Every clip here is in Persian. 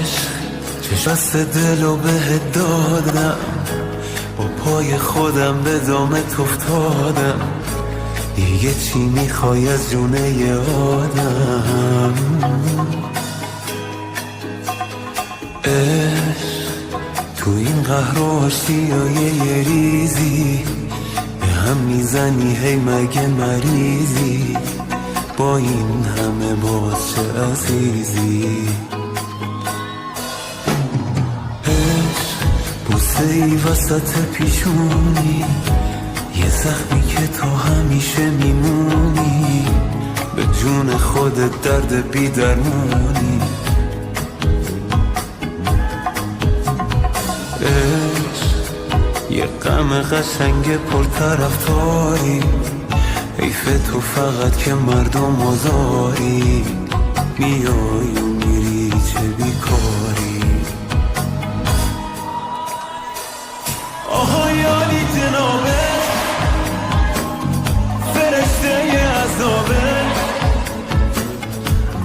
عشق چشم دلو بهت دادم، با پای خودم به دامت افتادم، دیگه چی میخوای از جونه ی آدم؟ عشق تو این قهر و آشتیای یه ریزی به هم میزنی، هی مگه مریضی؟ با این همه باز چه عزیزی؟ عشق بوسه ای وسط پیشونی، یه زخمی که تو همیشه میمونی، به جون خودت درد بی درمونی. عشق یه غم قشنگ پرطرفداری، حیف تو فقط که مردم آزاری، میای و میری چه بیکاری. آها یالی جنابه، فرشته عذابه،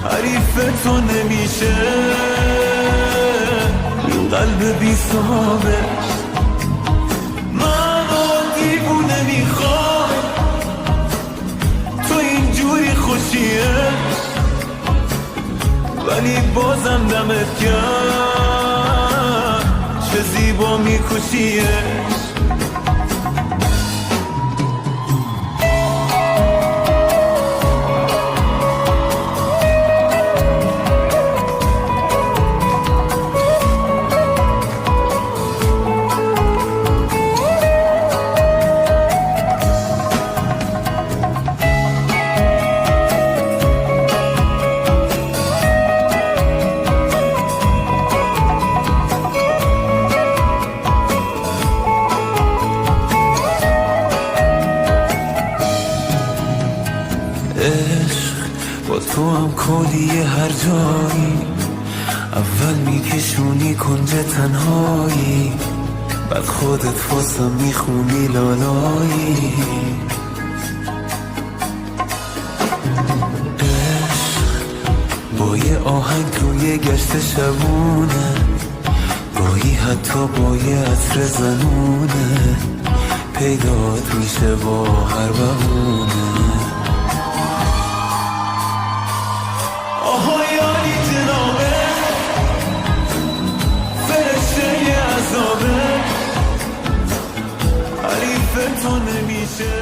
حریف تو نمیشه این قلب بی صحابه. من دیوونه میخوام تو اینجوری خوشیه، ولی بازم دمت گرم چه زیبا میکشیه. عشق با تو هم کلیه هر جایی، اول میکشونی کنج تنهایی، بعد خودت واسم میخونی لالایی. عشق با یه آهنگ توی گشت شبونه، گاهی حتی با یه عطر زنونه، پیدات میشه با هر بهونه. حریف تو نمیشه